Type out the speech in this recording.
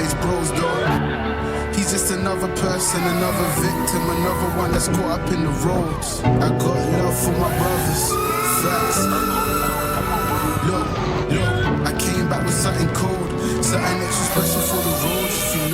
his bros though. He's just another person, another victim, another one that's caught up in the roads. I got love for my brothers, facts. Look, I came back with something cold, something extra special for the roads, if you know.